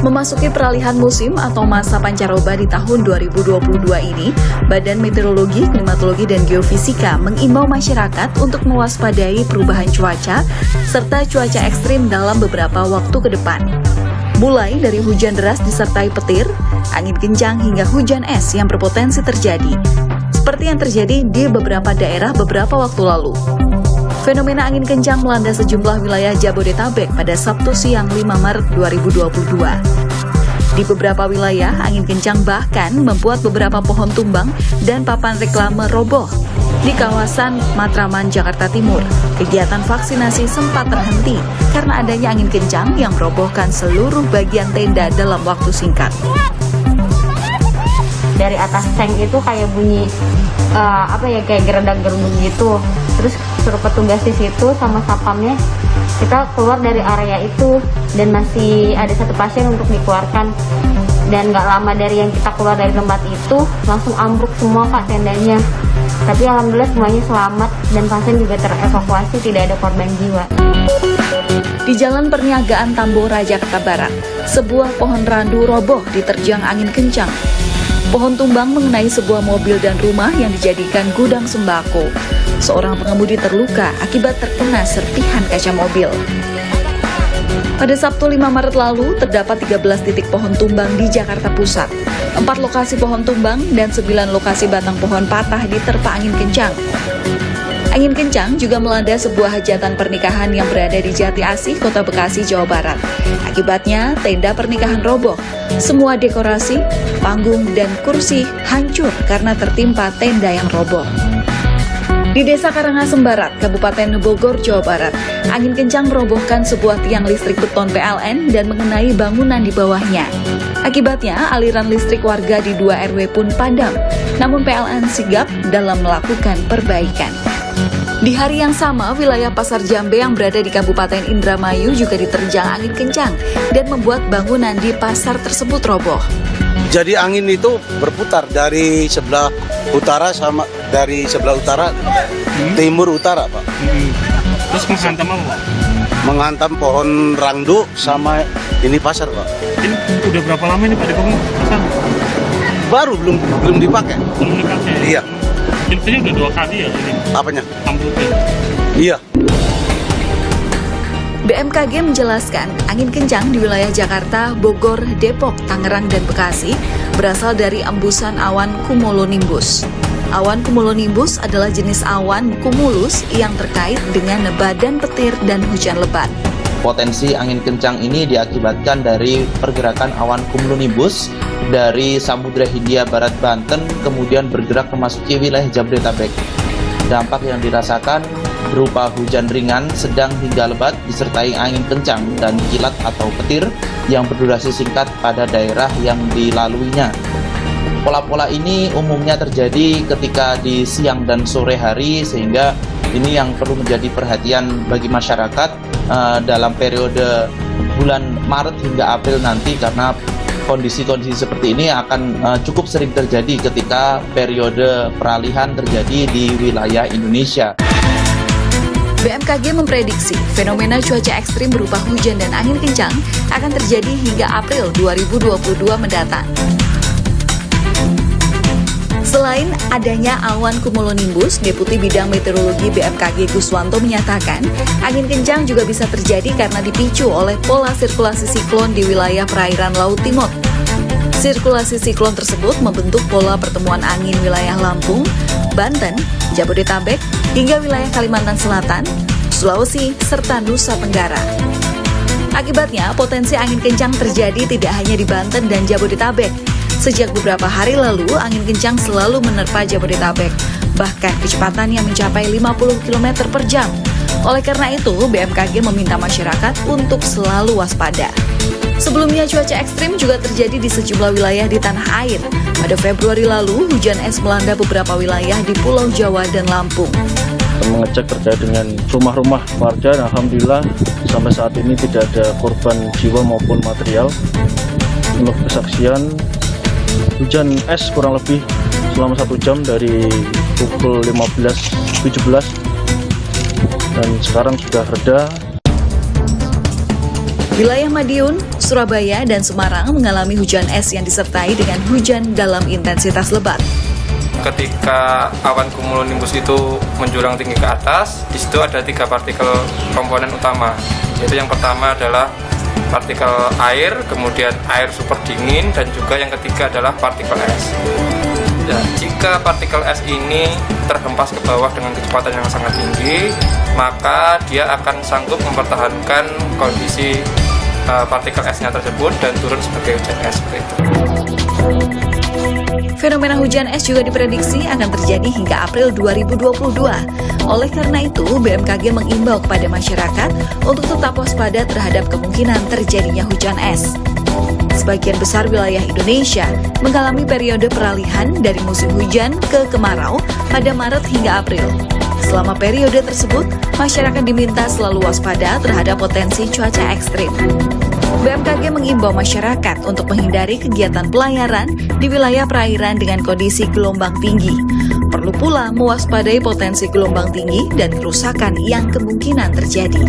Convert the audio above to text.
Memasuki peralihan musim atau masa pancaroba di tahun 2022 ini, Badan Meteorologi, Klimatologi, dan Geofisika mengimbau masyarakat untuk mewaspadai perubahan cuaca serta cuaca ekstrim dalam beberapa waktu ke depan. Mulai dari hujan deras disertai petir, angin kencang hingga hujan es yang berpotensi terjadi, seperti yang terjadi di beberapa daerah beberapa waktu lalu. Fenomena angin kencang melanda sejumlah wilayah Jabodetabek pada Sabtu siang 5 Maret 2022. Di beberapa wilayah, angin kencang bahkan membuat beberapa pohon tumbang dan papan reklame roboh. Di kawasan Matraman, Jakarta Timur, kegiatan vaksinasi sempat terhenti karena adanya angin kencang yang merobohkan seluruh bagian tenda dalam waktu singkat. Dari atas tank itu kayak bunyi kayak geredak-geruduk gitu. Terus suruh petugas di situ sama satpamnya, kita keluar dari area itu dan masih ada satu pasien untuk dikeluarkan. Dan nggak lama dari yang kita keluar dari tempat itu langsung ambruk semua Kak tendanya. Tapi alhamdulillah semuanya selamat dan pasien juga terevakuasi, tidak ada korban jiwa. Di Jalan Perniagaan Tambora, Jakarta Barat, sebuah pohon randu roboh diterjang angin kencang. Pohon tumbang mengenai sebuah mobil dan rumah yang dijadikan gudang sembako. Seorang pengemudi terluka akibat terkena serpihan kaca mobil. Pada Sabtu 5 Maret lalu, terdapat 13 titik pohon tumbang di Jakarta Pusat. 4 lokasi pohon tumbang dan 9 lokasi batang pohon patah diterpa angin kencang. Angin kencang juga melanda sebuah hajatan pernikahan yang berada di Jati Asih, Kota Bekasi, Jawa Barat. Akibatnya, tenda pernikahan roboh. Semua dekorasi, panggung, dan kursi hancur karena tertimpa tenda yang roboh. Di Desa Karangasem Barat, Kabupaten Bogor, Jawa Barat, angin kencang merobohkan sebuah tiang listrik beton PLN dan mengenai bangunan di bawahnya. Akibatnya, aliran listrik warga di 2 RW pun padam, namun PLN sigap dalam melakukan perbaikan. Di hari yang sama, wilayah Pasar Jambe yang berada di Kabupaten Indramayu juga diterjang angin kencang dan membuat bangunan di pasar tersebut roboh. Jadi angin itu berputar dari sebelah utara sama dari sebelah utara timur utara, Pak. Terus menghantam apa? Menghantam pohon rangdu sama ini pasar, Pak. Ini udah berapa lama ini Pak dibangun pasar? Baru belum dipakai. Belum dipakai. Iya. Intinya udah 2 kali ya ini. Apanya? Ambruknya. Iya. BMKG menjelaskan, angin kencang di wilayah Jakarta, Bogor, Depok, Tangerang, dan Bekasi berasal dari embusan awan cumulonimbus. Awan cumulonimbus adalah jenis awan cumulus yang terkait dengan badan petir dan hujan lebat. Potensi angin kencang ini diakibatkan dari pergerakan awan cumulonimbus dari Samudra Hindia Barat Banten kemudian bergerak memasuki wilayah Jabodetabek. Dampak yang dirasakan berupa hujan ringan, sedang hingga lebat disertai angin kencang dan kilat atau petir yang berdurasi singkat pada daerah yang dilaluinya. Pola-pola ini umumnya terjadi ketika di siang dan sore hari, sehingga ini yang perlu menjadi perhatian bagi masyarakat dalam periode bulan Maret hingga April nanti, karena kondisi-kondisi seperti ini akan cukup sering terjadi ketika periode peralihan terjadi di wilayah Indonesia. BMKG memprediksi fenomena cuaca ekstrim berupa hujan dan angin kencang akan terjadi hingga April 2022 mendatang. Selain adanya awan cumulonimbus, Deputi Bidang Meteorologi BMKG Guswanto menyatakan, angin kencang juga bisa terjadi karena dipicu oleh pola sirkulasi siklon di wilayah perairan Laut Timur. Sirkulasi siklon tersebut membentuk pola pertemuan angin wilayah Lampung, Banten, Jabodetabek, hingga wilayah Kalimantan Selatan, Sulawesi, serta Nusa Tenggara. Akibatnya, potensi angin kencang terjadi tidak hanya di Banten dan Jabodetabek. Sejak beberapa hari lalu, angin kencang selalu menerpa Jabodetabek, bahkan kecepatannya mencapai 50 km per jam. Oleh karena itu, BMKG meminta masyarakat untuk selalu waspada. Sebelumnya, cuaca ekstrim juga terjadi di sejumlah wilayah di tanah air. Pada Februari lalu, hujan es melanda beberapa wilayah di Pulau Jawa dan Lampung. Mengecek terkait dengan rumah-rumah warga, dan alhamdulillah sampai saat ini tidak ada korban jiwa maupun material. Untuk kesaksian, hujan es kurang lebih selama 1 jam dari pukul 15.17 dan sekarang sudah reda. Wilayah Madiun, Surabaya, dan Semarang mengalami hujan es yang disertai dengan hujan dalam intensitas lebat. Ketika awan cumulonimbus itu menjulang tinggi ke atas, di situ ada 3 partikel komponen utama. Yaitu yang pertama adalah partikel air, kemudian air super dingin, dan juga yang ketiga adalah partikel es. Dan jika partikel es ini terhempas ke bawah dengan kecepatan yang sangat tinggi, maka dia akan sanggup mempertahankan kondisi partikel esnya tersebut dan turun sebagai hujan es seperti itu. Fenomena hujan es juga diprediksi akan terjadi hingga April 2022. Oleh karena itu, BMKG mengimbau kepada masyarakat untuk tetap waspada terhadap kemungkinan terjadinya hujan es. Sebagian besar wilayah Indonesia mengalami periode peralihan dari musim hujan ke kemarau pada Maret hingga April. Selama periode tersebut, masyarakat diminta selalu waspada terhadap potensi cuaca ekstrim. BMKG mengimbau masyarakat untuk menghindari kegiatan pelayaran di wilayah perairan dengan kondisi gelombang tinggi. Perlu pula mewaspadai potensi gelombang tinggi dan kerusakan yang kemungkinan terjadi.